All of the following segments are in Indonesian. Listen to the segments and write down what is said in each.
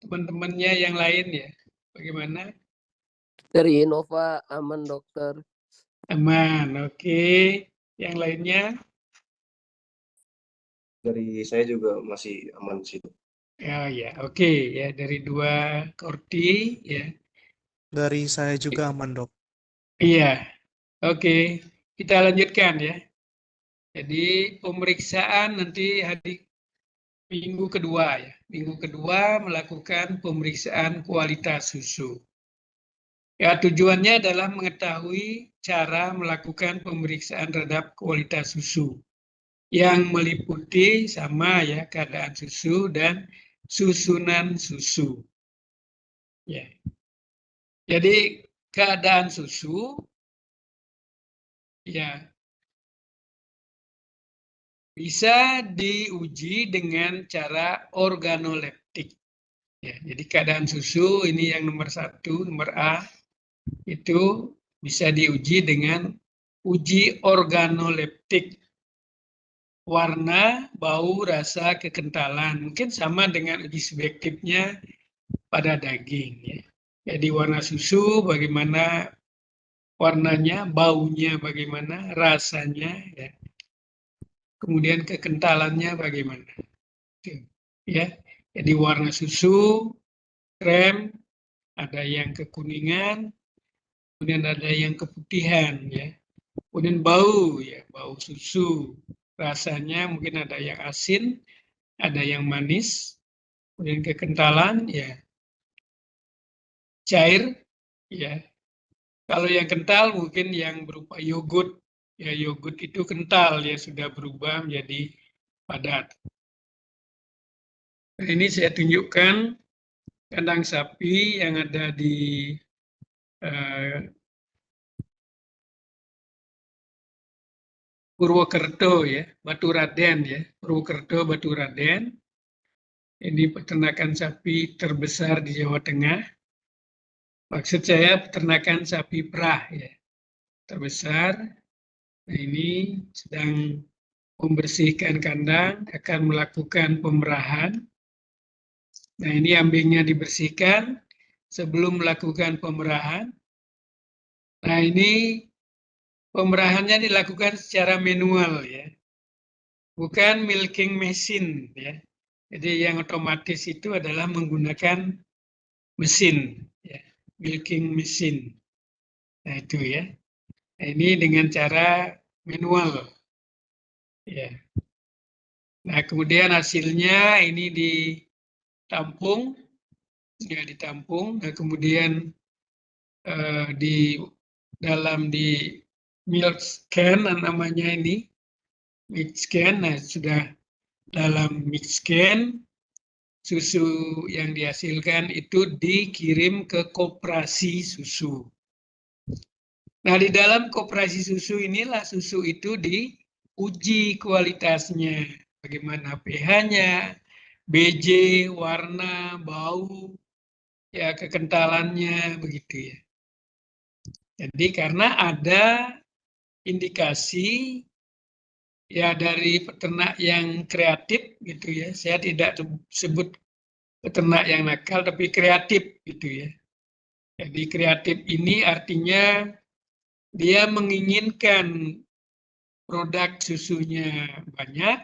teman-temannya yang lain ya. Bagaimana? Dari Innova aman dokter. Aman, oke. Yang lainnya? Dari saya juga masih aman sih. Oh ya, oke ya, dari 2 Korti ya. Dari saya juga aman, Dok. Iya, oke. Kita lanjutkan ya. Jadi pemeriksaan nanti hari minggu kedua ya. Minggu kedua melakukan pemeriksaan kualitas susu. Ya, tujuannya adalah mengetahui cara melakukan pemeriksaan terhadap kualitas susu yang meliputi sama ya keadaan susu dan susunan susu. Ya. Jadi keadaan susu ya bisa diuji dengan cara organoleptik. Ya, jadi keadaan susu ini yang nomor 1, nomor A, itu bisa diuji dengan uji organoleptik. Warna, bau, rasa, kekentalan. Mungkin sama dengan uji subjektifnya pada daging. Ya. Jadi warna susu bagaimana warnanya, baunya bagaimana, rasanya, ya. Kemudian kekentalannya bagaimana. Ya. Jadi warna susu, krem, ada yang kekuningan, kemudian ada yang keputihan. Ya. Kemudian bau, ya, bau susu. Rasanya mungkin ada yang asin, ada yang manis, kemudian kekentalan, ya, cair, ya. Kalau yang kental mungkin yang berupa yogurt, ya yogurt itu kental, ya sudah berubah menjadi padat. Nah, ini saya tunjukkan kandang sapi yang ada di Purwokerto ya, Baturaden ya, Purwokerto Baturaden. Ini peternakan sapi terbesar di Jawa Tengah. Maksud saya peternakan sapi perah ya, terbesar. Nah, ini sedang membersihkan kandang, akan melakukan pemerahan. Nah, ini ambingnya dibersihkan sebelum melakukan pemerahan. Nah, ini pemerahannya dilakukan secara manual ya, bukan milking machine ya. Jadi yang otomatis itu adalah menggunakan mesin, ya, milking machine. Nah itu ya. Nah, ini dengan cara manual. Ya. Nah kemudian hasilnya ini ditampung, ya ditampung. Nah kemudian di milk scan namanya ini, milk scan. Nah sudah dalam milk scan susu yang dihasilkan itu dikirim ke koperasi susu. Nah, di dalam koperasi susu inilah susu itu diuji kualitasnya. Bagaimana pH-nya, BJ, warna, bau, ya kekentalannya, begitu ya. Jadi karena ada indikasi ya dari peternak yang kreatif gitu ya. Saya tidak sebut peternak yang nakal tapi kreatif gitu ya. Jadi kreatif ini artinya dia menginginkan produk susunya banyak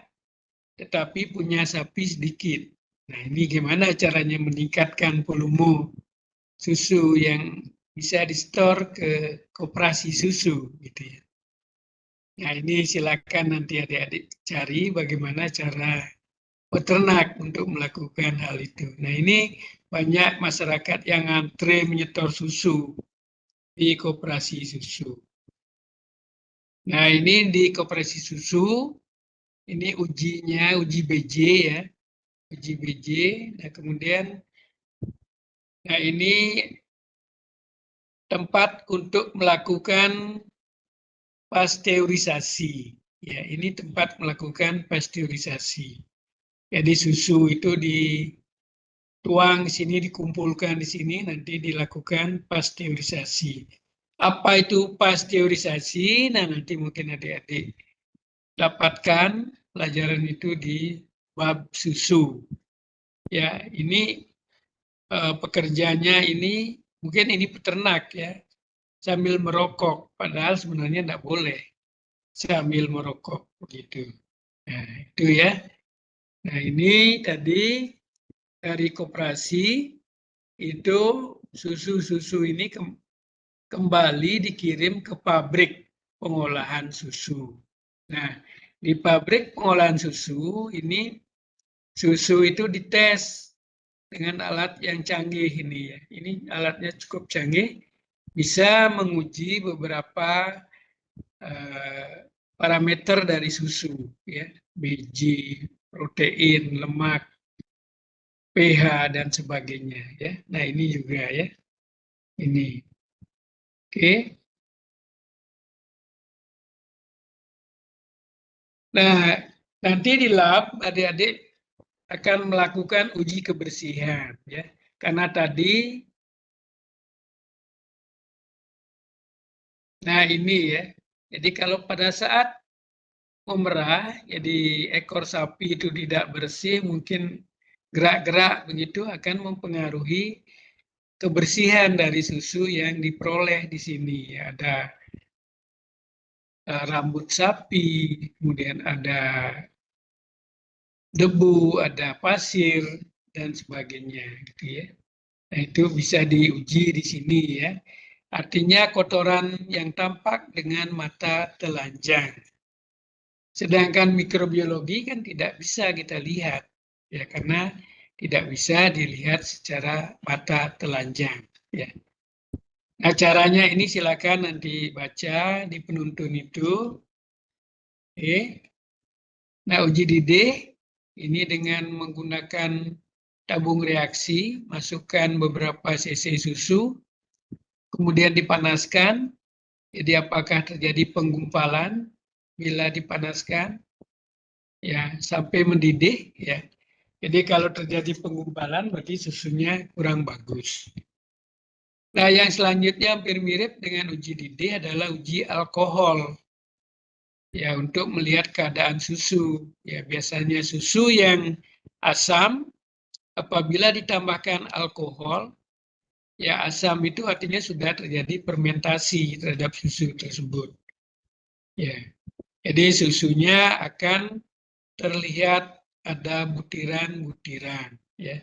tetapi punya sapi sedikit. Nah, ini gimana caranya meningkatkan volume susu yang bisa di-store ke koperasi susu gitu ya. Nah, ini silakan nanti adik-adik cari bagaimana cara peternak untuk melakukan hal itu. Nah, ini banyak masyarakat yang antre menyetor susu di koperasi susu. Nah, ini di koperasi susu, ini ujinya, uji BJ ya, uji BJ. Nah, kemudian, nah ini tempat untuk melakukan pasteurisasi. Ya, ini tempat melakukan pasteurisasi. Jadi susu itu dituang di sini, dikumpulkan di sini, nanti dilakukan pasteurisasi. Apa itu pasteurisasi? Nah, nanti mungkin adik-adik dapatkan pelajaran itu di bab susu. Ya, ini pekerjanya ini, mungkin ini peternak ya, sambil merokok, padahal sebenarnya tidak boleh sambil merokok begitu. Nah, itu ya. Nah, ini tadi dari koperasi itu susu-susu ini kembali dikirim ke pabrik pengolahan susu. Nah, di pabrik pengolahan susu ini susu itu dites dengan alat yang canggih ini ya. Ini alatnya cukup canggih, bisa menguji beberapa parameter dari susu ya, biji, protein, lemak, pH dan sebagainya ya. Nah, ini juga ya. Ini. Oke. Nah, nanti di lab adik-adik akan melakukan uji kebersihan ya. Karena tadi nah ini ya. Jadi kalau pada saat memerah, jadi ekor sapi itu tidak bersih, mungkin gerak-gerak begitu akan mempengaruhi kebersihan dari susu yang diperoleh di sini. Ada rambut sapi, kemudian ada debu, ada pasir, dan sebagainya. Gitu ya. Nah, itu bisa diuji di sini ya. Artinya kotoran yang tampak dengan mata telanjang. Sedangkan mikrobiologi kan tidak bisa kita lihat, ya karena tidak bisa dilihat secara mata telanjang. Ya. Nah, caranya ini silakan nanti baca di penuntun itu. Oke. Nah, uji didih ini dengan menggunakan tabung reaksi, masukkan beberapa cc susu, kemudian dipanaskan. Jadi apakah terjadi penggumpalan bila dipanaskan? Ya, sampai mendidih ya. Jadi kalau terjadi penggumpalan berarti susunya kurang bagus. Nah, yang selanjutnya hampir mirip dengan uji didih adalah uji alkohol. Ya, untuk melihat keadaan susu. Ya, biasanya susu yang asam apabila ditambahkan alkohol, ya asam itu artinya sudah terjadi fermentasi terhadap susu tersebut. Ya. Jadi susunya akan terlihat ada butiran-butiran ya.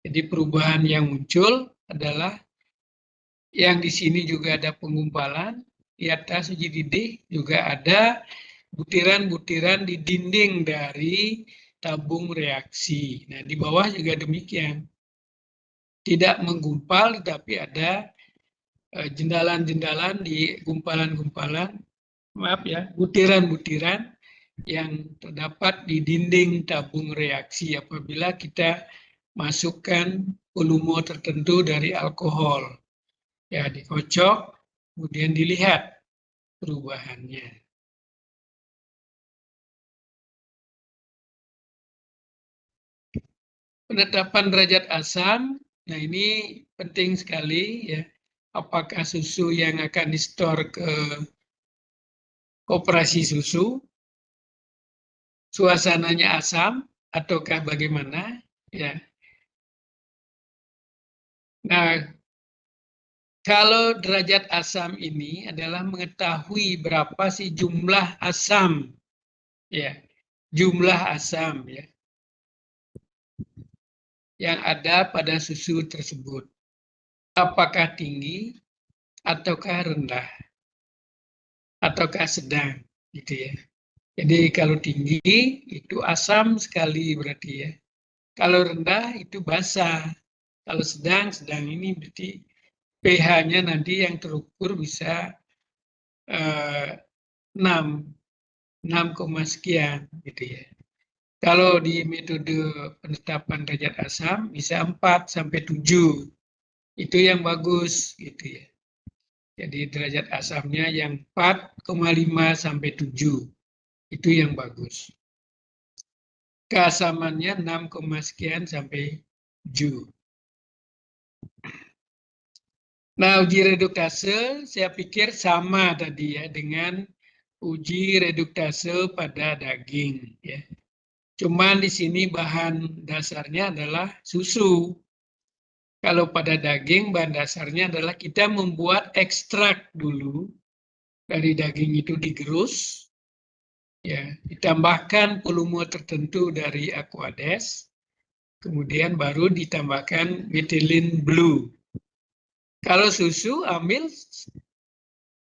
Jadi perubahan yang muncul adalah yang di sini juga ada penggumpalan, di atas uji didih juga ada butiran-butiran di dinding dari tabung reaksi. Nah, di bawah juga demikian. Tidak menggumpal tetapi ada jendalan-jendalan di gumpalan-gumpalan, maaf ya, butiran-butiran yang terdapat di dinding tabung reaksi apabila kita masukkan volume tertentu dari alkohol. Ya, dikocok, kemudian dilihat perubahannya. Penetapan derajat asam, nah ini penting sekali ya. Apakah susu yang akan distor ke koperasi susu, suasananya asam ataukah bagaimana? Ya. Nah, kalau derajat asam ini adalah mengetahui berapa sih jumlah asam, ya, jumlah asam ya, yang ada pada susu tersebut. Apakah tinggi ataukah rendah, ataukah sedang, gitu ya. Jadi kalau tinggi itu asam sekali berarti ya. Kalau rendah itu basah. Kalau sedang ini berarti pH-nya nanti yang terukur bisa 6 sekian gitu ya. Kalau di metode penetapan derajat asam bisa 4 sampai 7. Itu yang bagus gitu ya. Jadi derajat asamnya yang 4,5 sampai 7. Itu yang bagus. Keasamannya 6, sekian sampai 7. Nah, uji reduktase saya pikir sama tadi ya dengan uji reduktase pada daging ya. Cuman di sini bahan dasarnya adalah susu. Kalau pada daging, bahan dasarnya adalah kita membuat ekstrak dulu dari daging itu digerus, ya, ditambahkan volume tertentu dari Aquades, kemudian baru ditambahkan methylene blue. Kalau susu, ambil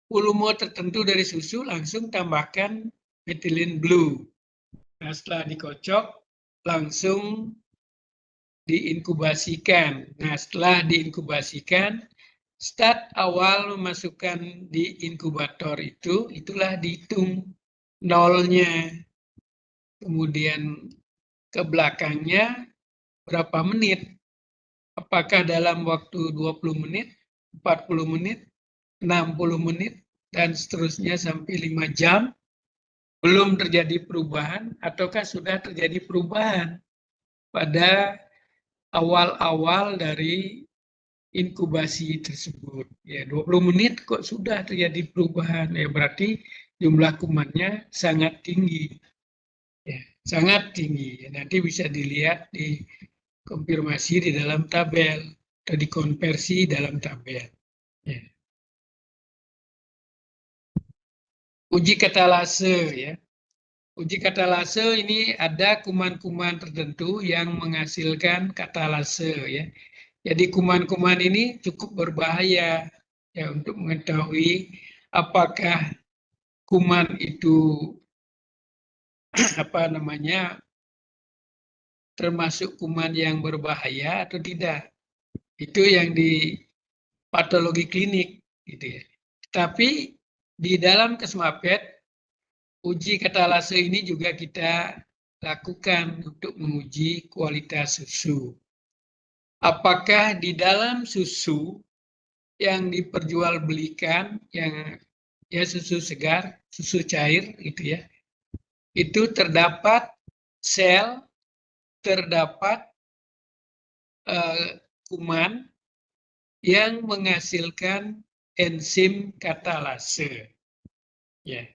volume tertentu dari susu, langsung tambahkan methylene blue. Nah, setelah dikocok, langsung diinkubasikan. Nah, setelah diinkubasikan, start awal memasukkan di inkubator itu, itulah dihitung nolnya. Kemudian ke belakangnya berapa menit. Apakah dalam waktu 20 menit, 40 menit, 60 menit, dan seterusnya sampai 5 jam, belum terjadi perubahan, ataukah sudah terjadi perubahan pada awal-awal dari inkubasi tersebut. Ya, 20 menit kok sudah terjadi perubahan, ya berarti jumlah kumannya sangat tinggi. Ya, sangat tinggi. Ya, nanti bisa dilihat di konfirmasi di dalam tabel atau dikonversi dalam tabel. Ya. Uji katalase, ya. Uji katalase ini ada kuman-kuman tertentu yang menghasilkan katalase, ya. Jadi kuman-kuman ini cukup berbahaya, ya, untuk mengetahui apakah kuman itu apa namanya termasuk kuman yang berbahaya atau tidak. Itu yang di patologi klinik, gitu ya. Tapi di dalam Kesmapet, uji katalase ini juga kita lakukan untuk menguji kualitas susu. Apakah di dalam susu yang diperjualbelikan, yang ya susu segar, susu cair, gitu ya, itu terdapat sel, terdapat kuman yang menghasilkan enzim katalase. Ya.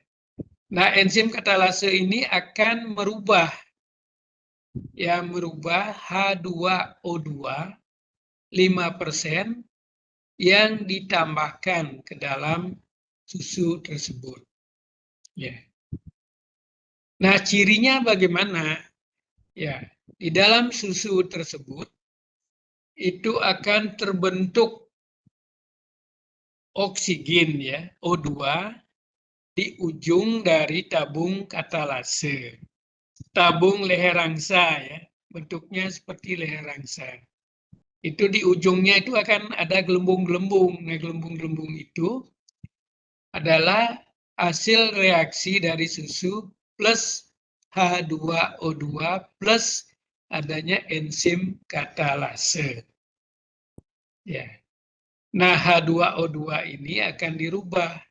Nah, enzim katalase ini akan merubah H2O2 5% yang ditambahkan ke dalam susu tersebut. Ya. Nah, cirinya bagaimana? Ya, di dalam susu tersebut itu akan terbentuk oksigen, ya, O2 di ujung dari tabung katalase. Tabung leher angsa, ya, bentuknya seperti leher angsa. Itu di ujungnya itu akan ada gelembung-gelembung. Nah, gelembung-gelembung itu adalah hasil reaksi dari susu plus H2O2 plus adanya enzim katalase. Ya. Nah, H2O2 ini akan dirubah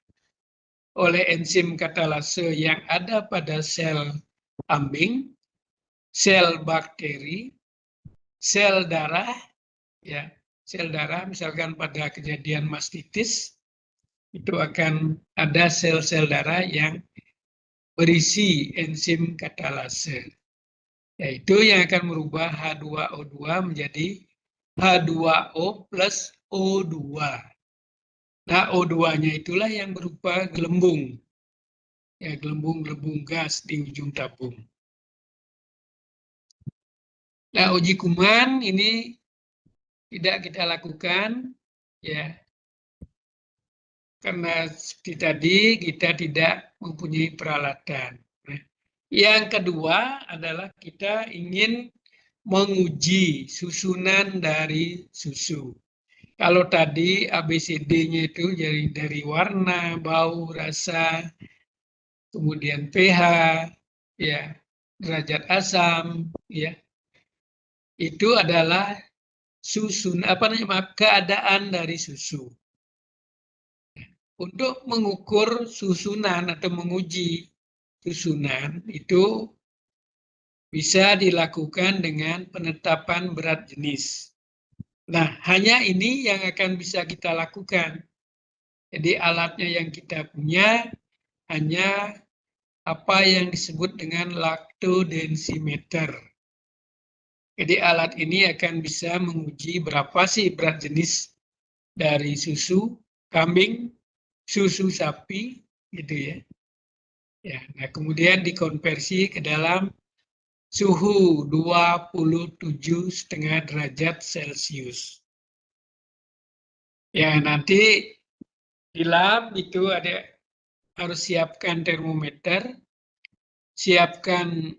oleh enzim katalase yang ada pada sel kambing, sel bakteri, sel darah, ya, sel darah misalkan pada kejadian mastitis, itu akan ada sel-sel darah yang berisi enzim katalase. Yaitu yang akan merubah H2O2 menjadi H2O plus O2. Nah, O2-nya itulah yang berupa gelembung. Ya, gelembung-gelembung gas di ujung tabung. Nah, uji kuman ini tidak kita lakukan, ya, karena seperti tadi kita tidak mempunyai peralatan. Nah, yang kedua adalah kita ingin menguji susunan dari susu. Kalau tadi ABCD-nya itu dari warna, bau, rasa, kemudian pH, ya, derajat asam, ya, itu adalah keadaan dari susu. Untuk mengukur susunan atau menguji susunan itu bisa dilakukan dengan penetapan berat jenis. Nah, hanya ini yang akan bisa kita lakukan. Jadi alatnya yang kita punya hanya apa yang disebut dengan lactodensimeter. Jadi alat ini akan bisa menguji berapa sih berat jenis dari susu kambing, susu sapi, gitu ya. Ya, nah kemudian dikonversi ke dalam suhu 27,5 derajat Celcius. Ya, nanti di lab itu harus siapkan termometer, siapkan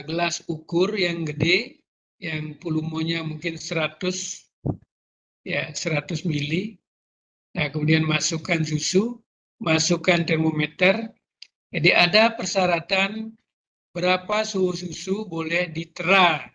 gelas ukur yang gede, yang volumenya mungkin 100 mili. Nah, kemudian masukkan susu, masukkan termometer. Jadi ada persyaratan berapa suhu susu boleh ditera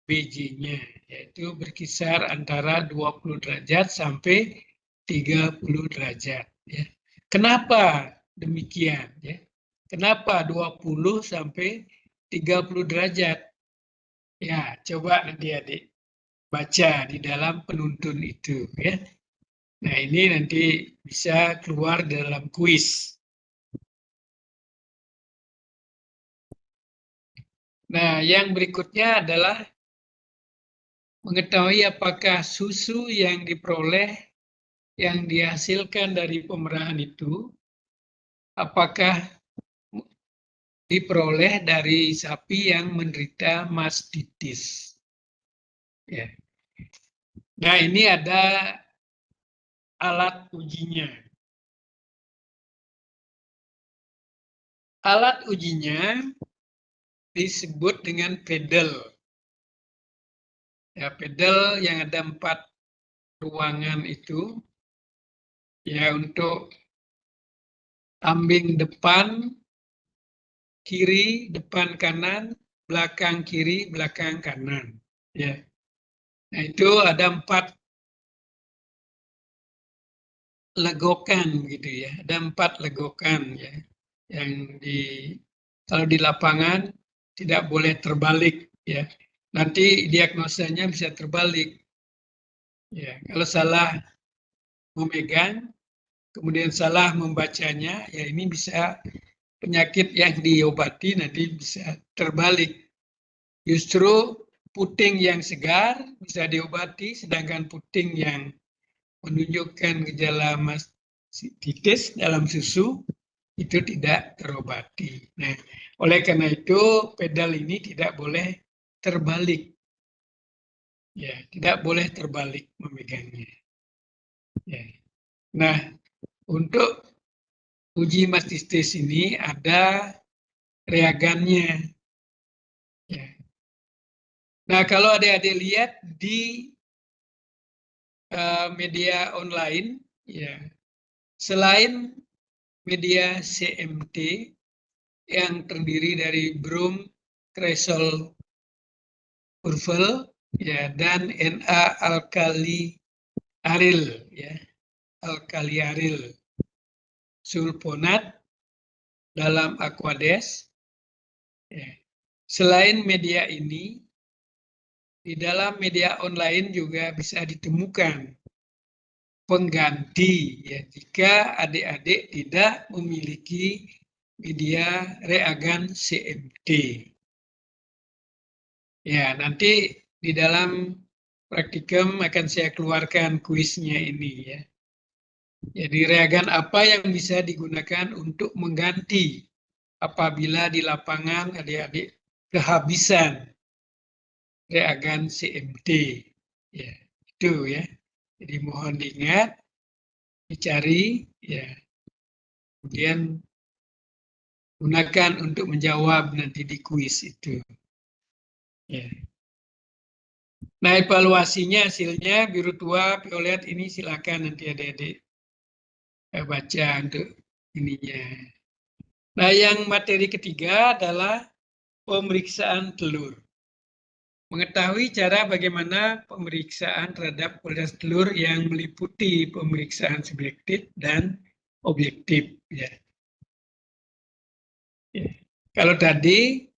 BJ-nya, yaitu berkisar antara 20 derajat sampai 30 derajat. Ya. Kenapa demikian? Ya? Kenapa 20 sampai 30 derajat? Ya, coba nanti adik baca di dalam penuntun itu. Ya. Nah, ini nanti bisa keluar dalam kuis. Nah, yang berikutnya adalah mengetahui apakah susu yang diperoleh, yang dihasilkan dari pemerahan itu, apakah diperoleh dari sapi yang menderita mastitis. Ya. Nah, ini ada alat ujinya. Alat ujinya disebut dengan pedal. Ya, pedal yang ada 4 ruangan itu, ya untuk kambing depan, kiri, depan kanan, belakang kiri, belakang kanan. Ya. Nah, itu ada 4 legokan gitu ya. Ada 4 legokan ya. Yang kalau di lapangan tidak boleh terbalik ya. Nanti diagnosanya bisa terbalik. Ya, kalau salah memegang, kemudian salah membacanya, ya ini bisa penyakit yang diobati nanti bisa terbalik. Justru puting yang segar bisa diobati, sedangkan puting yang menunjukkan gejala mastitis dalam susu itu tidak terobati. Nah, oleh karena itu pedal ini tidak boleh terbalik. Ya, tidak boleh terbalik memegangnya. Ya. Nah, untuk uji mastitis ini ada reagannya. Ya. Nah, kalau adik-adik lihat di media online, ya, selain media CMT yang terdiri dari brom, kresol, urvel, ya, dan Na alkali aril, ya, alkali aril sulfonat dalam Aquades. Ya. Selain media ini, di dalam media online juga bisa ditemukan pengganti ya jika adik-adik tidak memiliki media reagen CMT. Ya, nanti di dalam praktikum akan saya keluarkan kuisnya ini ya. Jadi reagen apa yang bisa digunakan untuk mengganti apabila di lapangan adik-adik kehabisan reagen CMT. Ya, itu ya. Jadi mohon diingat, dicari, ya. Kemudian gunakan untuk menjawab nanti di kuis itu. Ya. Nah, evaluasinya hasilnya biru tua, violet ini silakan nanti adik-adik baca untuk ininya. Nah, yang materi ketiga adalah pemeriksaan telur. Mengetahui cara bagaimana pemeriksaan terhadap kualitas telur yang meliputi pemeriksaan subjektif dan objektif. Ya. Ya. Kalau tadi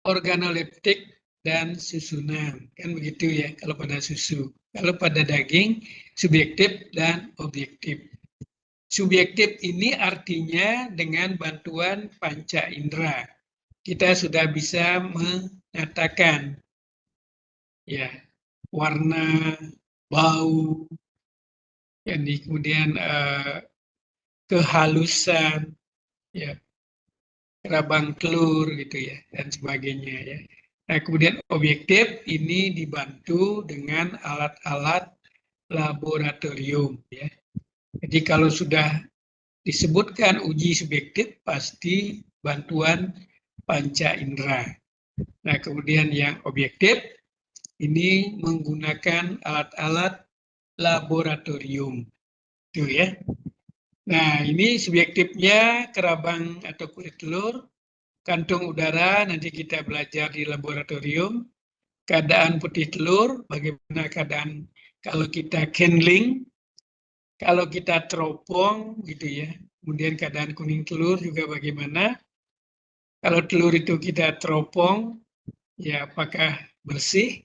organoleptik dan susunan, kan begitu ya kalau pada susu. Kalau pada daging, subjektif dan objektif. Subjektif ini artinya dengan bantuan panca indera. Kita sudah bisa nyatakan ya warna, bau, jadi kemudian kehalusan, ya kerabang telur gitu ya dan sebagainya ya. Nah kemudian objektif ini dibantu dengan alat-alat laboratorium ya. Jadi kalau sudah disebutkan uji subjektif pasti bantuan panca indera. Nah kemudian yang objektif ini menggunakan alat-alat laboratorium itu ya. Nah ini subjektifnya kerabang atau kulit telur, kantung udara nanti kita belajar di laboratorium, keadaan putih telur, bagaimana keadaan kalau kita candling, kalau kita teropong gitu ya, kemudian keadaan kuning telur juga bagaimana. Kalau telur itu kita teropong, ya apakah bersih,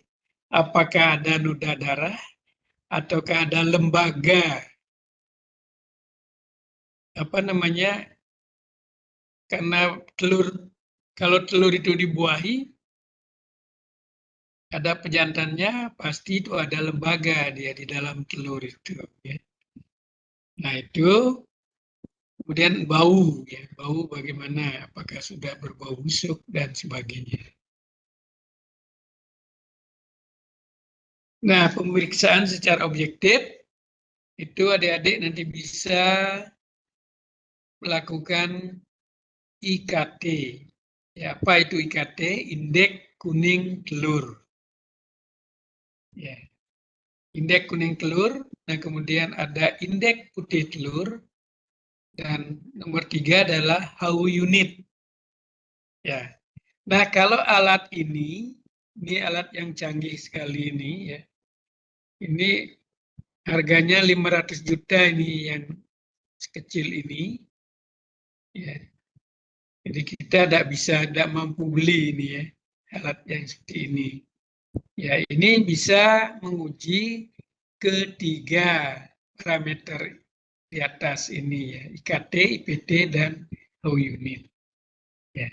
apakah ada noda darah, ataukah ada lembaga apa namanya, karena kalau telur itu dibuahi ada pejantannya, pasti itu ada lembaga dia di dalam telur itu ya. Nah itu kemudian bau ya, bau bagaimana, apakah sudah berbau busuk dan sebagainya. Nah pemeriksaan secara objektif itu adik-adik nanti bisa melakukan IKT. Ya, apa itu IKT? Indeks kuning telur. Ya. Indeks kuning telur, nah kemudian ada indeks putih telur, dan nomor 3 adalah HU unit. Ya. Nah kalau alat ini alat yang canggih sekali ini ya. Ini harganya 500 juta ini yang sekecil ini. Ya. Jadi kita tidak mampu beli ini ya, alat yang seperti ini. Ya, ini bisa menguji ketiga parameter di atas ini ya, IKT, IPT, dan HU unit. Ya.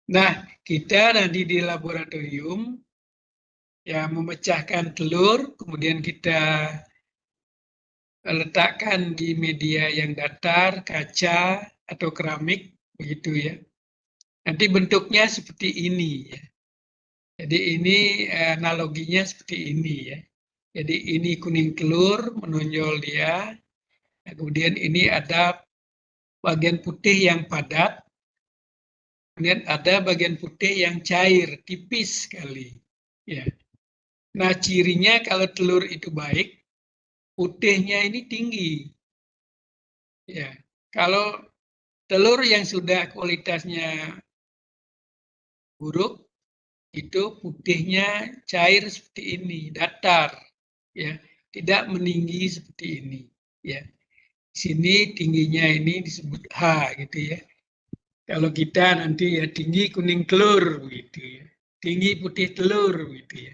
Nah, kita nanti di laboratorium ya memecahkan telur, kemudian kita letakkan di media yang datar, kaca atau keramik, begitu ya. Nanti bentuknya seperti ini ya. Jadi ini analoginya seperti ini ya. Jadi ini kuning telur menonjol dia. Nah, kemudian ini ada bagian putih yang padat. Kemudian ada bagian putih yang cair, tipis sekali. Ya. Nah cirinya kalau telur itu baik, putihnya ini tinggi. Ya. Kalau telur yang sudah kualitasnya buruk, itu putihnya cair seperti ini, datar, ya, tidak meninggi seperti ini, ya. Di sini tingginya ini disebut H, gitu ya. Kalau kita nanti ya tinggi kuning telur, gitu ya, tinggi putih telur, gitu ya.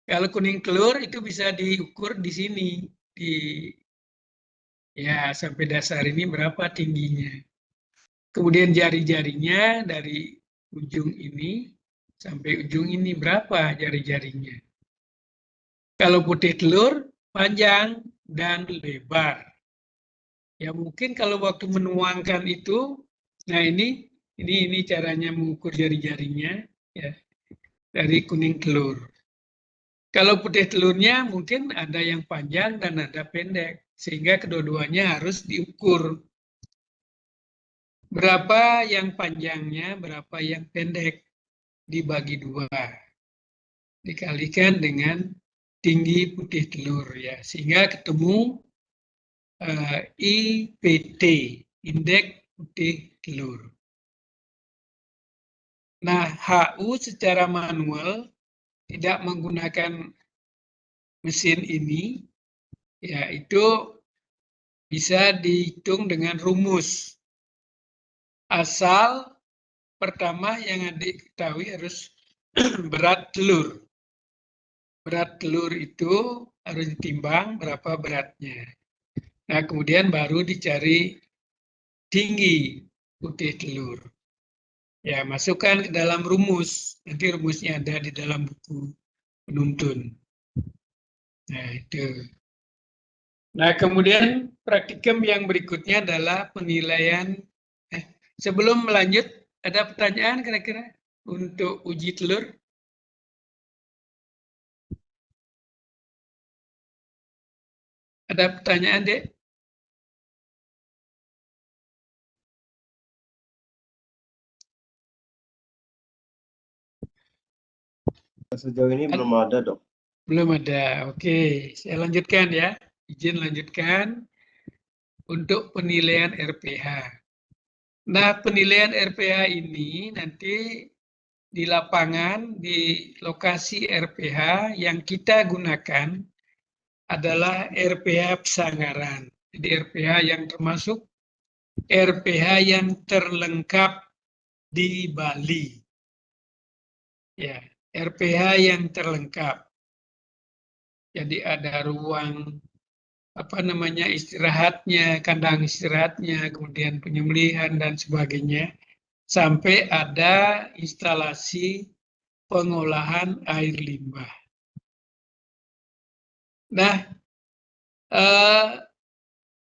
Kalau kuning telur itu bisa diukur di sini, di ya sampai dasar ini berapa tingginya. Kemudian jari-jarinya dari ujung ini sampai ujung ini berapa jari-jarinya. Kalau putih telur panjang dan lebar. Ya mungkin kalau waktu menuangkan itu, nah ini caranya mengukur jari-jarinya ya dari kuning telur. Kalau putih telurnya mungkin ada yang panjang dan ada pendek, sehingga kedua-duanya harus diukur. Berapa yang panjangnya, berapa yang pendek, dibagi 2. Dikalikan dengan tinggi putih telur ya, sehingga ketemu IPT, indeks putih telur. Nah, HU secara manual tidak menggunakan mesin ini, ya itu bisa dihitung dengan rumus. Asal pertama yang diketahui harus berat telur. Berat telur itu harus ditimbang berapa beratnya. Nah, kemudian baru dicari tinggi putih telur. Ya, masukkan ke dalam rumus. Nanti rumusnya ada di dalam buku penuntun. Nah, itu. Nah, kemudian praktikum yang berikutnya adalah penilaian. Sebelum melanjut, ada pertanyaan kira-kira untuk uji telur? Ada pertanyaan, Dek? Sejauh ini belum ada, Dok. Belum ada. Oke, saya lanjutkan ya. Izin lanjutkan untuk penilaian RPH. Nah, penilaian RPH ini nanti di lapangan, di lokasi RPH yang kita gunakan adalah RPH Pesanggaran. Jadi RPH yang termasuk RPH yang terlengkap di Bali. Ya, RPH yang terlengkap. Jadi ada ruang istirahatnya, kandang istirahatnya, kemudian penyembelihan dan sebagainya, sampai ada instalasi pengolahan air limbah. Nah,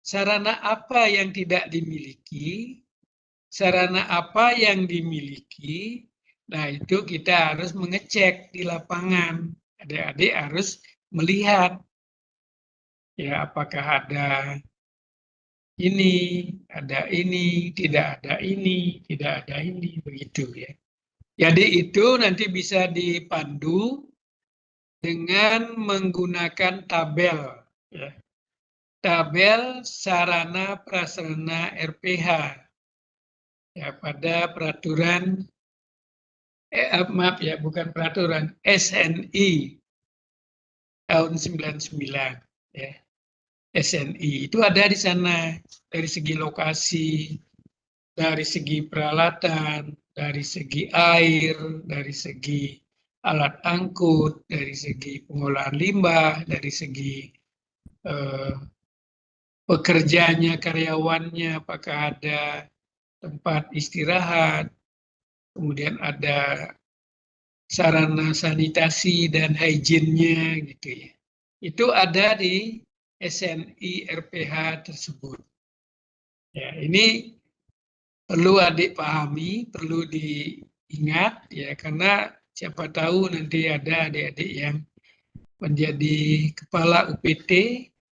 sarana apa yang tidak dimiliki, sarana apa yang dimiliki, nah itu kita harus mengecek di lapangan. Adik-adik harus melihat, ya apakah ada ini, ada ini, tidak ada ini, tidak ada ini, begitu ya. Jadi itu nanti bisa dipandu dengan menggunakan tabel, ya. Tabel sarana prasarana RPH, ya pada peraturan, maaf ya, bukan peraturan, SNI tahun 99, ya. SNI itu ada di sana dari segi lokasi, dari segi peralatan, dari segi air, dari segi alat angkut, dari segi pengolahan limbah, dari segi pekerjanya, karyawannya, apakah ada tempat istirahat, kemudian ada sarana sanitasi dan hygiene-nya gitu ya. Itu ada di SNI RPH tersebut. Ya, ini perlu adik pahami, perlu diingat ya, karena siapa tahu nanti ada adik-adik yang menjadi kepala UPT,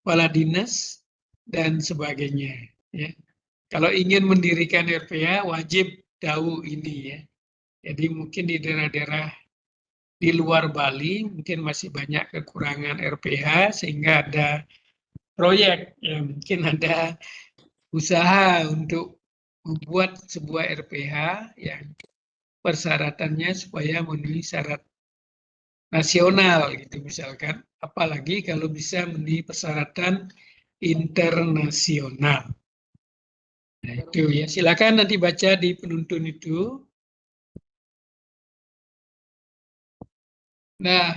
kepala dinas dan sebagainya ya. Kalau ingin mendirikan RPH wajib tahu ini ya. Jadi mungkin di daerah-daerah di luar Bali mungkin masih banyak kekurangan RPH sehingga ada proyek ya, mungkin ada usaha untuk membuat sebuah RPH yang persyaratannya supaya memenuhi syarat nasional gitu misalkan, apalagi kalau bisa memenuhi persyaratan internasional. Nah, itu ya, silakan nanti baca di penuntun itu. Nah,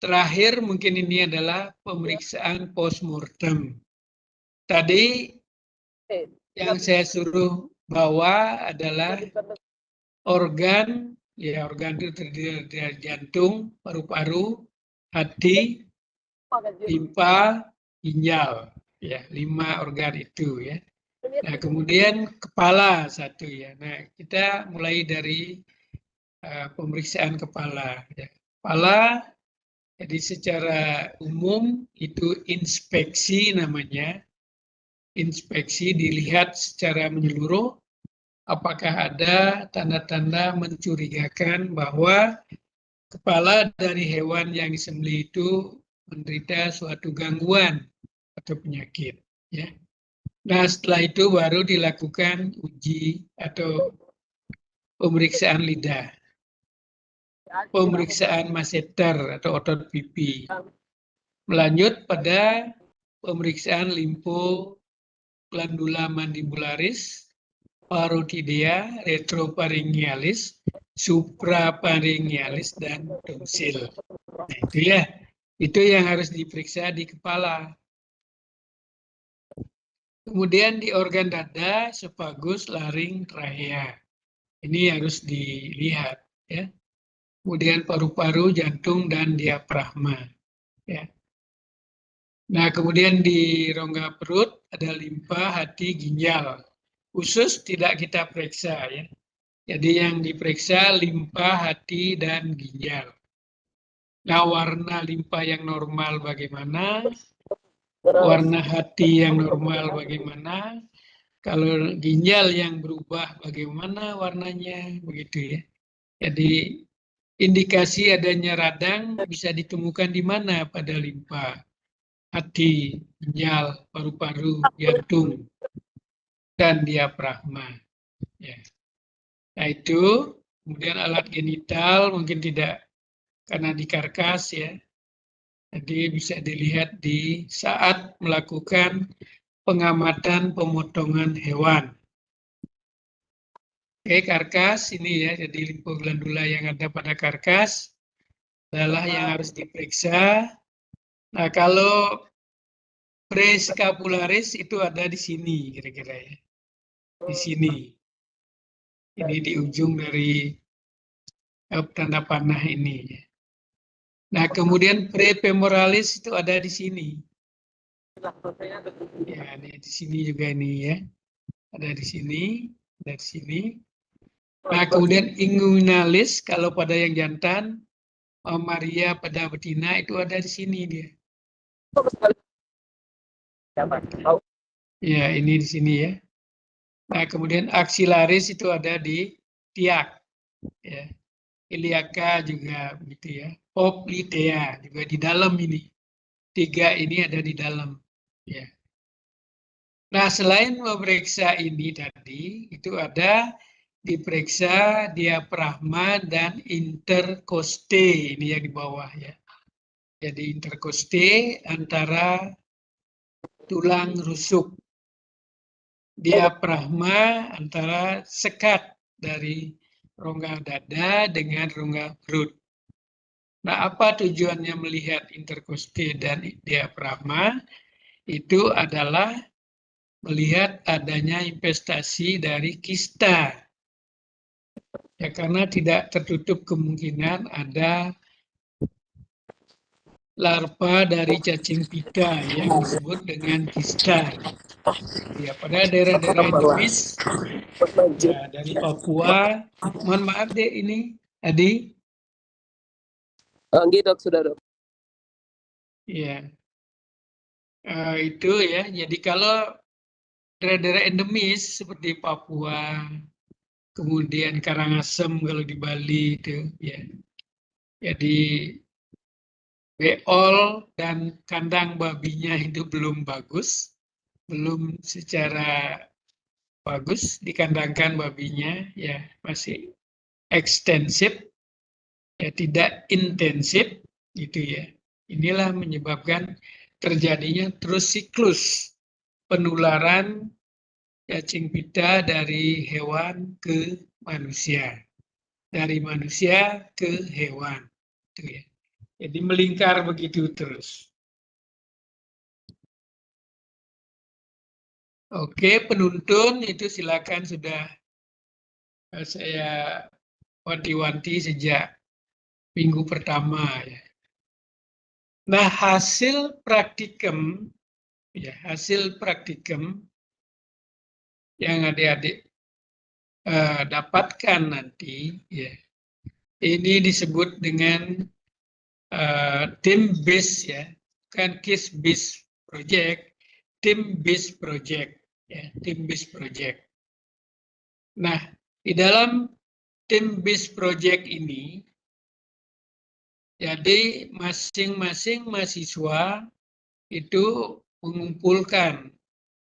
terakhir mungkin ini adalah pemeriksaan postmortem. Tadi yang saya suruh bawa adalah organ, ya organ itu terdiri dari jantung, paru-paru, hati, limpa, ginjal, ya 5 organ itu ya. Nah kemudian kepala satu ya. Nah kita mulai dari pemeriksaan kepala. Ya. Kepala, jadi secara umum itu inspeksi namanya. Inspeksi dilihat secara menyeluruh apakah ada tanda-tanda mencurigakan bahwa kepala dari hewan yang disembelih itu menderita suatu gangguan atau penyakit. Ya. Nah setelah itu baru dilakukan uji atau pemeriksaan lidah, pemeriksaan masseter atau otot pipi. Melanjut pada pemeriksaan limfoglandula mandibularis, parotidea, retropharyngealis, suprapharyngealis, dan tonsil. Nah, itu ya, itu yang harus diperiksa di kepala. Kemudian di organ dada, esophagus, laring, trachea. Ini harus dilihat, ya. Kemudian paru-paru, jantung, dan diafragma. Ya. Nah, kemudian di rongga perut ada limpa, hati, ginjal. Usus tidak kita periksa, ya. Jadi yang diperiksa limpa, hati, dan ginjal. Nah, warna limpa yang normal bagaimana? Warna hati yang normal bagaimana? Kalau ginjal yang berubah bagaimana warnanya? Begitu, ya. Jadi indikasi adanya radang bisa ditemukan di mana pada limpa, hati, ginjal, paru-paru, jantung, dan diafragma. Ya. Nah itu, kemudian alat genital mungkin tidak karena di karkas, ya. Jadi bisa dilihat di saat melakukan pengamatan pemotongan hewan. Oke, karkas ini ya, jadi limfoglandula yang ada pada karkas adalah yang harus diperiksa. Nah, kalau prescapularis itu ada di sini kira-kira, ya. Di sini. Ini di ujung dari tanda panah ini, ya. Nah, kemudian prefemoralis itu ada di sini. Ya, ini di sini juga ini, ya. Ada di sini, ada di sini. Nah, kemudian inguinalis kalau pada yang jantan, Maria pada betina itu ada di sini dia. Ya, ini di sini, ya. Nah, kemudian axillaris itu ada di tiak, ya. Iliaka juga begitu, ya. Popliteia juga di dalam ini. 3 ini ada di dalam, ya. Nah, selain memeriksa ini tadi, itu ada diperiksa diafragma dan interkoste, ini yang di bawah, ya. Jadi interkoste antara tulang rusuk, diafragma antara sekat dari rongga dada dengan rongga perut. Nah, apa tujuannya melihat interkoste dan diafragma? Itu adalah melihat adanya investasi dari kista. Ya, karena tidak tertutup kemungkinan ada larva dari cacing pita yang disebut dengan kista. Ya, pada daerah-daerah endemis, ya, dari Papua. Mohon maaf deh ini, Adi. Enggak, Dok, sudah, Dok. Ya, itu ya. Jadi kalau daerah-daerah endemis seperti Papua, kemudian Karangasem kalau di Bali itu, ya. Jadi beol dan kandang babinya itu belum bagus, belum secara bagus dikandangkan babinya, ya masih ekstensif, ya tidak intensif, gitu ya. Inilah menyebabkan terjadinya terus siklus penularan cacing pita dari hewan ke manusia, dari manusia ke hewan, gitu ya. Jadi melingkar begitu terus. Oke, penuntun itu silakan sudah saya wanti-wanti sejak minggu pertama, ya. Nah, hasil praktikum, ya, hasil praktikum yang adik-adik dapatkan nanti, ya, ini disebut dengan team based, ya, kan case based project, team based project, ya, team based project. Nah, di dalam team based project ini, jadi masing-masing mahasiswa itu mengumpulkan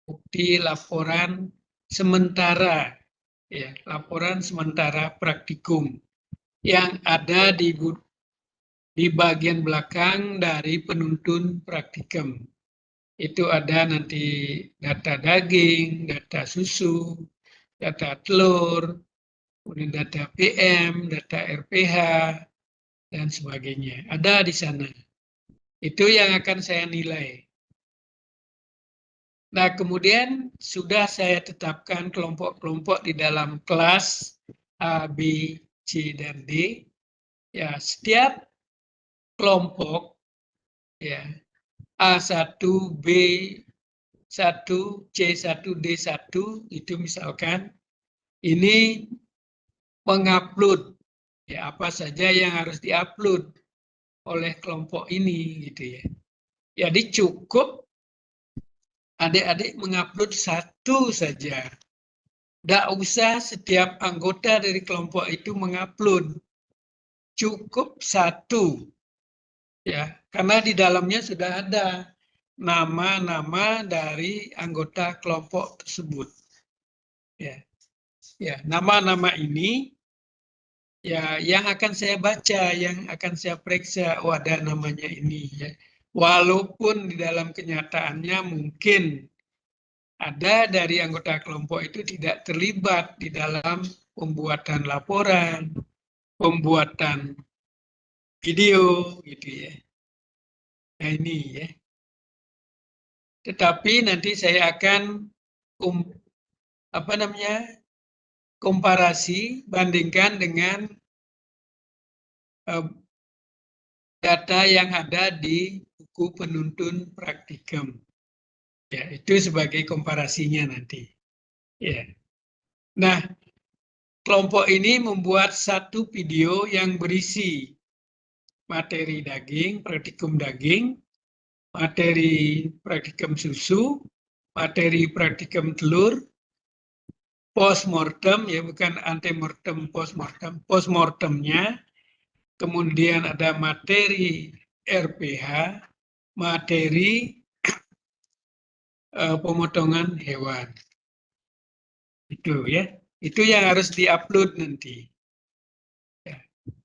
bukti laporan sementara, ya, laporan sementara praktikum yang ada di bagian belakang dari penuntun praktikum. Itu ada nanti data daging, data susu, data telur, kemudian data PM, data RPH, dan sebagainya. Ada di sana. Itu yang akan saya nilai. Nah, kemudian sudah saya tetapkan kelompok-kelompok di dalam kelas A, B, C, dan D. Ya, setiap kelompok ya A1, B1, C1, D1 itu misalkan ini mengupload ya apa saja yang harus diupload oleh kelompok ini gitu ya. Jadi cukup adik-adik mengupload satu saja. Tidak usah setiap anggota dari kelompok itu mengupload. Cukup satu. Ya, karena di dalamnya sudah ada nama-nama dari anggota kelompok tersebut. Ya. Ya, nama-nama ini ya yang akan saya baca, yang akan saya periksa, oh ada namanya ini ya. Walaupun di dalam kenyataannya mungkin ada dari anggota kelompok itu tidak terlibat di dalam pembuatan laporan, pembuatan video gitu ya. Nah ini ya. Tetapi nanti saya akan komparasi bandingkan dengan data yang ada di buku penuntun praktikum. Ya, itu sebagai komparasinya nanti. Ya. Nah, kelompok ini membuat satu video yang berisi materi daging, praktikum daging, materi praktikum susu, materi praktikum telur, postmortem, ya bukan antemortem, postmortem, postmortemnya, kemudian ada materi RPH, materi pemotongan hewan. Itu ya, itu yang harus diupload nanti. Ya.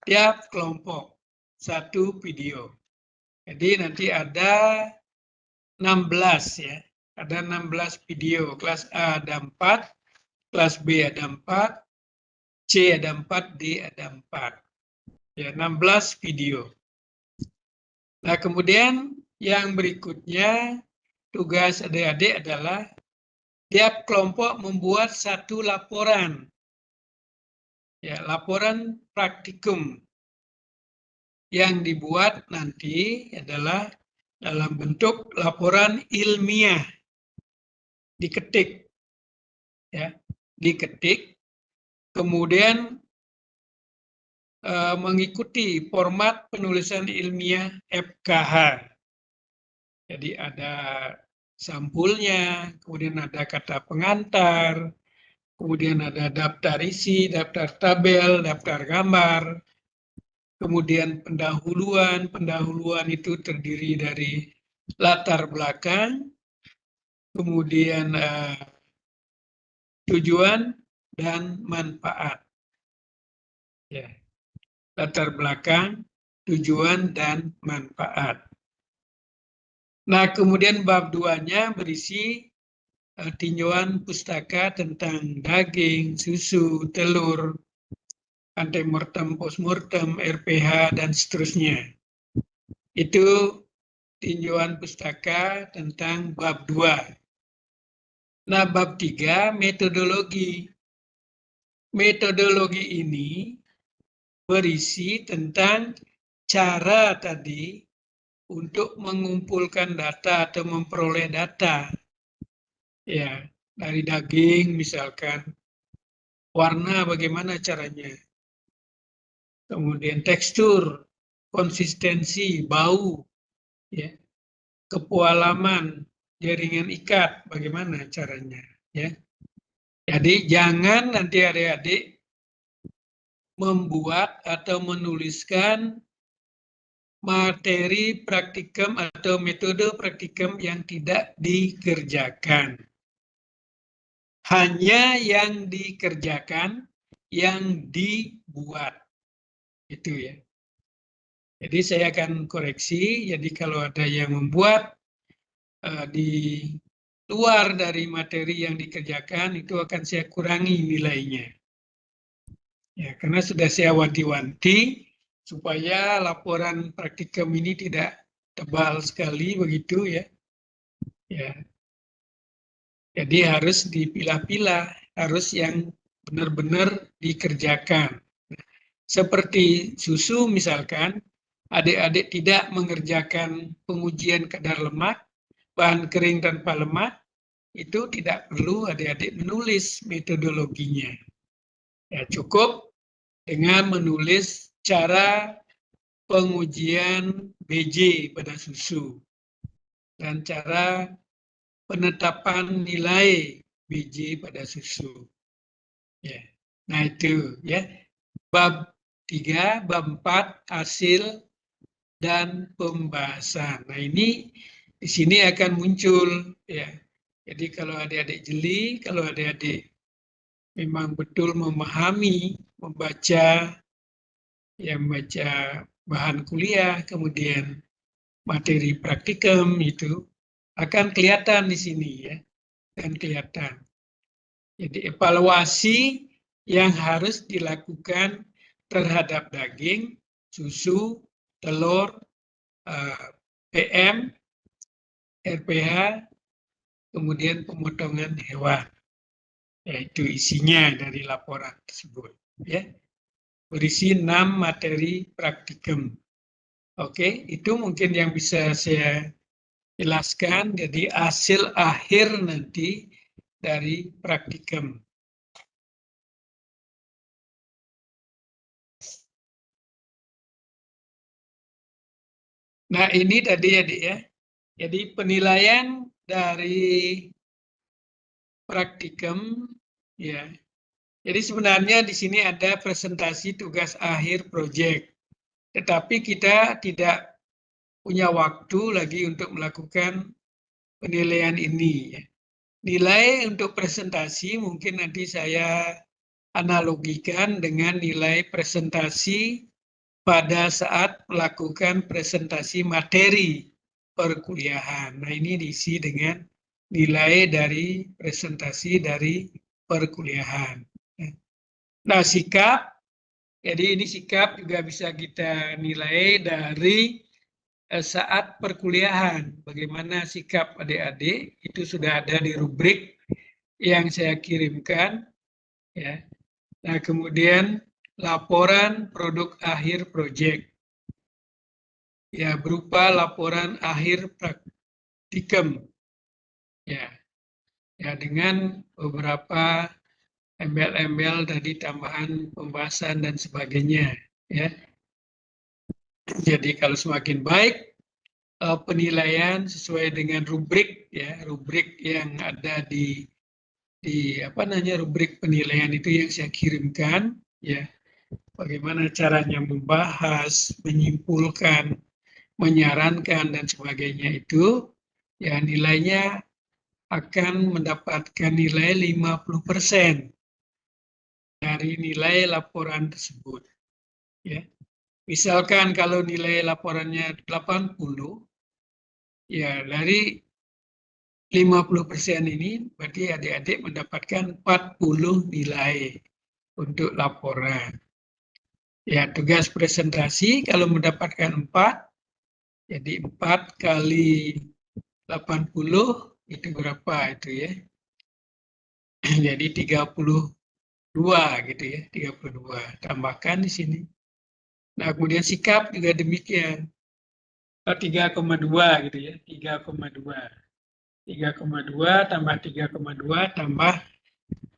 Tiap kelompok satu video. Jadi nanti ada 16 ya, ada 16 video. Kelas A ada 4, kelas B ada 4, C ada 4, D ada 4. Ya, 16 video. Nah, kemudian yang berikutnya tugas adik-adik adalah tiap kelompok membuat satu laporan. Ya, laporan praktikum yang dibuat nanti adalah dalam bentuk laporan ilmiah. Diketik. Ya, diketik. Kemudian mengikuti format penulisan ilmiah FKH. Jadi ada sampulnya, kemudian ada kata pengantar, kemudian ada daftar isi, daftar tabel, daftar gambar, kemudian pendahuluan. Pendahuluan itu terdiri dari latar belakang, kemudian tujuan dan manfaat. Ya. Latar belakang, tujuan, dan manfaat. Nah, kemudian bab 2-nya berisi tinjauan pustaka tentang daging, susu, telur, antemortem, postmortem, RPH, dan seterusnya. Itu tinjauan pustaka tentang bab 2. Nah, bab 3, metodologi. Metodologi ini berisi tentang cara tadi untuk mengumpulkan data atau memperoleh data. Ya, dari daging misalkan, warna bagaimana caranya. Kemudian tekstur, konsistensi, bau, ya, kepualaman, jaringan ikat, bagaimana caranya. Ya. Jadi jangan nanti adik-adik membuat atau menuliskan materi praktikum atau metode praktikum yang tidak dikerjakan. Hanya yang dikerjakan, yang dibuat. Itu ya. Jadi saya akan koreksi, jadi kalau ada yang membuat di luar dari materi yang dikerjakan, itu akan saya kurangi nilainya. Ya, karena sudah saya wanti-wanti supaya laporan praktikum ini tidak tebal sekali begitu ya. Ya. Jadi harus dipilah-pilah, harus yang benar-benar dikerjakan. Seperti susu misalkan, adik-adik tidak mengerjakan pengujian kadar lemak, bahan kering tanpa lemak, itu tidak perlu adik-adik menulis metodologinya. Ya, cukup dengan menulis cara pengujian BJ pada susu dan cara penetapan nilai BJ pada susu. Ya. Nah itu ya. Bab 3, bab 4 hasil dan pembahasan. Nah ini di sini akan muncul ya. Jadi kalau adik-adik jeli, kalau adik-adik memang betul memahami, membaca bahan kuliah, kemudian materi praktikum itu akan kelihatan di sini ya, dan kelihatan. Jadi evaluasi yang harus dilakukan terhadap daging, susu, telur, PM, RPH, kemudian pemotongan hewan. Yaitu isinya dari laporan tersebut. Ya. Berisi 6 materi praktikum. Oke, itu mungkin yang bisa saya jelaskan. Jadi hasil akhir nanti dari praktikum. Nah ini tadi adik ya. Jadi penilaian dari praktikum ya. Jadi sebenarnya di sini ada presentasi tugas akhir proyek. Tetapi kita tidak punya waktu lagi untuk melakukan penilaian ini. Nilai untuk presentasi mungkin nanti saya analogikan dengan nilai presentasi pada saat melakukan presentasi materi perkuliahan. Nah ini diisi dengan nilai dari presentasi dari perkuliahan. Nah sikap, jadi ini sikap juga bisa kita nilai dari saat perkuliahan. Bagaimana sikap adik-adik itu sudah ada di rubrik yang saya kirimkan. Ya. Nah kemudian laporan produk akhir proyek. Ya berupa laporan akhir praktikum. Ya, ya dengan beberapa embel-embel tadi tambahan pembahasan dan sebagainya. Ya. Jadi kalau semakin baik penilaian sesuai dengan rubrik ya, rubrik yang ada di rubrik penilaian itu yang saya kirimkan ya. Bagaimana caranya membahas, menyimpulkan, menyarankan dan sebagainya itu ya nilainya akan mendapatkan nilai 50% dari nilai laporan tersebut. Ya. Misalkan kalau nilai laporannya 80, ya dari 50% ini berarti adik-adik mendapatkan 40 nilai untuk laporan. Ya, tugas presentasi kalau mendapatkan 4, jadi 4 kali 80 itu berapa itu ya? Jadi 32 gitu ya, 32. Tambahkan di sini. Nah, kemudian sikap juga demikian. 3,2 gitu ya, 3,2. 3,2 tambah 3,2 tambah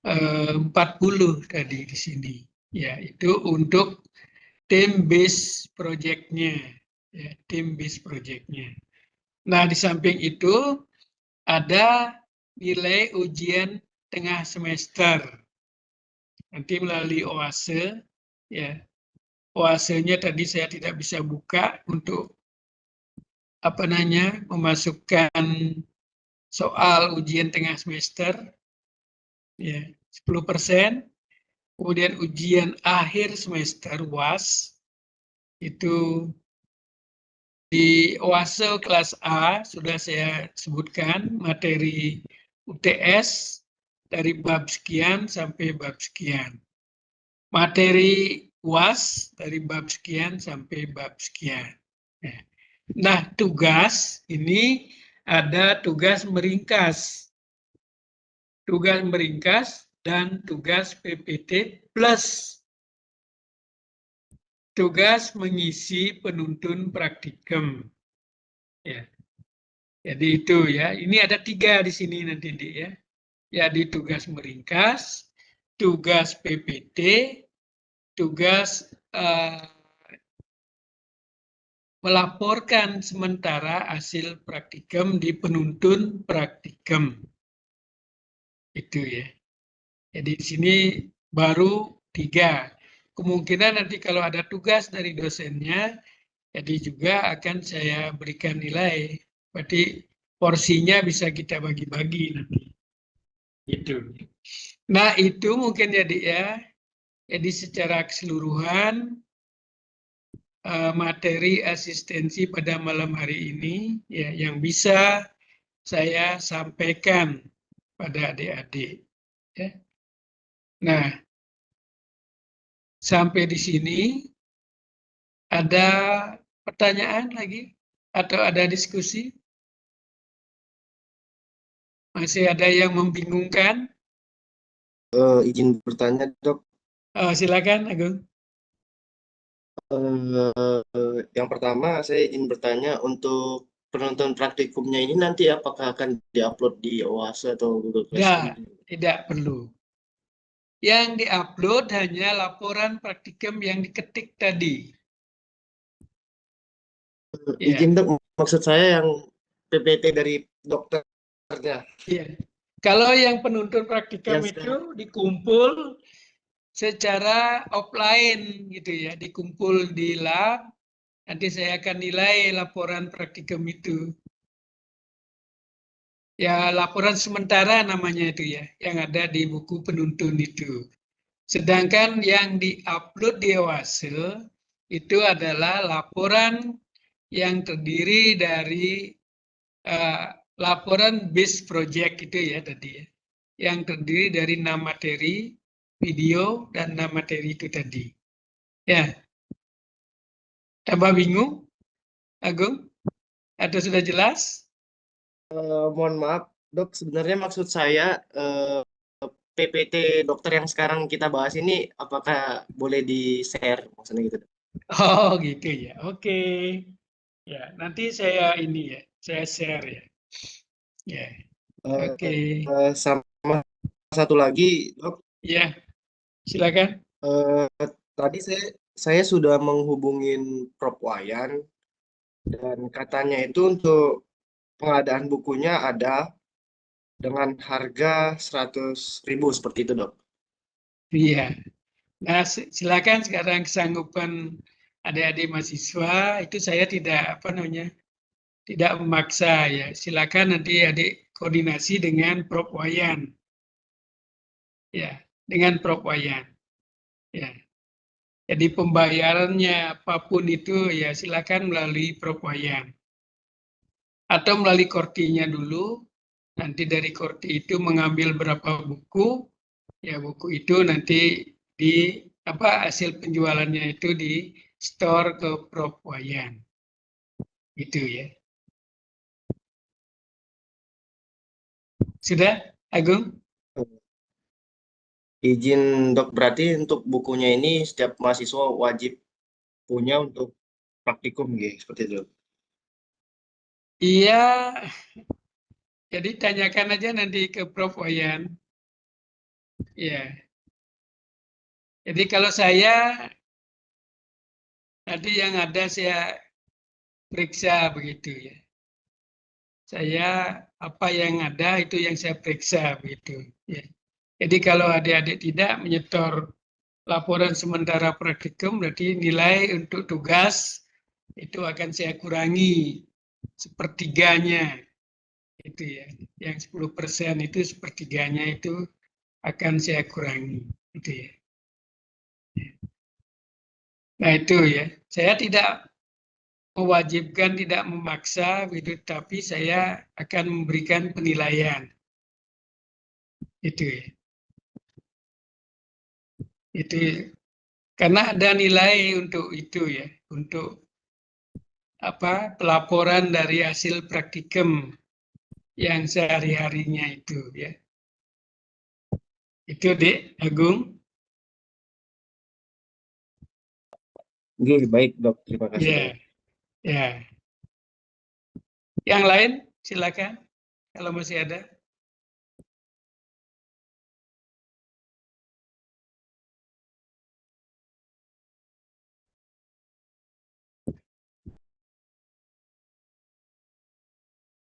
40 tadi di sini. Ya, itu untuk tim base project-nya. Ya, tim base project-nya. Nah, di samping itu ada nilai ujian tengah semester. Nanti melalui OASE, ya. OASE-nya tadi saya tidak bisa buka untuk memasukkan soal ujian tengah semester, ya 10%. Kemudian ujian akhir semester UAS itu di OASE kelas A sudah saya sebutkan materi UTS dari bab sekian sampai bab sekian. Materi UAS dari bab sekian sampai bab sekian. Nah, tugas ini ada tugas meringkas. Tugas meringkas dan tugas PPT plus tugas mengisi penuntun praktikum. Ya. Jadi itu ya. Ini ada 3 di sini nanti ya. Jadi tugas meringkas, tugas PPT, tugas melaporkan sementara hasil praktikum di penuntun praktikum. Itu ya. Jadi di sini baru 3. Kemungkinan nanti kalau ada tugas dari dosennya, jadi juga akan saya berikan nilai. Berarti porsinya bisa kita bagi-bagi nanti. Itu. Nah itu mungkin jadi ya. Jadi secara keseluruhan materi asistensi pada malam hari ini ya yang bisa saya sampaikan pada adik-adik. Ya. Nah, sampai di sini ada pertanyaan lagi atau ada diskusi? Masih ada yang membingungkan? Izin bertanya, Dok. Silakan, Agung. Yang pertama, saya ingin bertanya untuk penonton praktikumnya ini nanti apakah akan diupload di OASA atau Google Classroom? Tidak perlu. Yang diupload hanya laporan praktikum yang diketik tadi. Izin, Dok, maksud saya yang PPT dari dokternya. Iya. Kalau yang penuntun praktikum Yang itu dikumpul secara offline gitu ya, dikumpul di lab. Nanti saya akan nilai laporan praktikum itu. Ya, laporan sementara namanya itu ya, yang ada di buku penuntun itu. Sedangkan yang diupload di OASL itu adalah laporan yang terdiri dari laporan base project itu ya tadi ya, yang terdiri dari 6 materi, video, dan 6 materi itu tadi. Ya, tambah bingung, Agung? Atau sudah jelas? Mohon maaf, Dok, sebenarnya maksud saya PPT dokter yang sekarang kita bahas ini apakah boleh di-share maksudnya gitu, Dok? Oh gitu ya, oke. Ya, nanti saya ini ya, saya share ya. Ya, oke. Sama satu lagi, Dok, Ya, silakan. tadi saya sudah menghubungin Prof. Wayan dan katanya itu untuk pengadaan bukunya ada dengan harga 100.000 seperti itu, Dok. Iya. Nah, silakan sekarang kesanggupan adik-adik mahasiswa itu saya tidak tidak memaksa ya. Silakan nanti adik koordinasi dengan Prof. Wayan. Ya, dengan Prof. Wayan. Ya. Jadi pembayarannya apapun itu ya silakan melalui Prof. Wayan. Atau melalui kortinya dulu, nanti dari korti itu mengambil berapa buku, ya buku itu nanti hasil penjualannya itu di store ke Prof. Wayan. Gitu ya. Sudah, Agung? Izin, Dok, berarti untuk bukunya ini setiap mahasiswa wajib punya untuk praktikum gitu, seperti itu. Iya, jadi tanyakan aja nanti ke Prof. Wayan. Ya. Jadi kalau saya nanti yang ada saya periksa begitu ya. Saya apa yang ada itu yang saya periksa begitu ya. Jadi kalau adik-adik tidak menyetor laporan sementara praktikum berarti nilai untuk tugas itu akan saya kurangi sepertiganya itu ya. Yang 10% itu sepertiganya itu akan saya kurangi itu ya. Nah itu ya. Saya tidak mewajibkan, tidak memaksa gitu, tapi saya akan memberikan penilaian. Itu ya. Itu karena ada nilai untuk itu ya, untuk pelaporan dari hasil praktikum yang sehari-harinya itu ya. Itu Dek Agung. Oke, baik dok, terima kasih Ya, banyak. ya. Yang lain silakan kalau masih ada.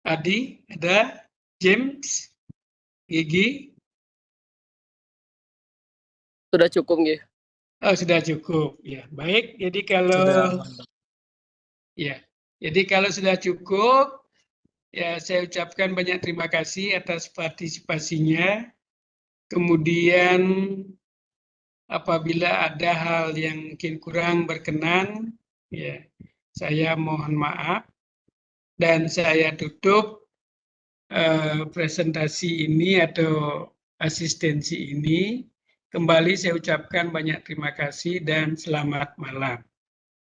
Adi, ada? James? Gigi? Sudah cukup nggih. Oh, sudah cukup. Ya, baik. Jadi kalau Sudah aman, Dok. ya, jadi kalau sudah cukup, ya saya ucapkan banyak terima kasih atas partisipasinya. Kemudian apabila ada hal yang mungkin kurang berkenan, ya saya mohon maaf dan saya tutup presentasi ini atau asistensi ini. Kembali saya ucapkan banyak terima kasih dan selamat malam.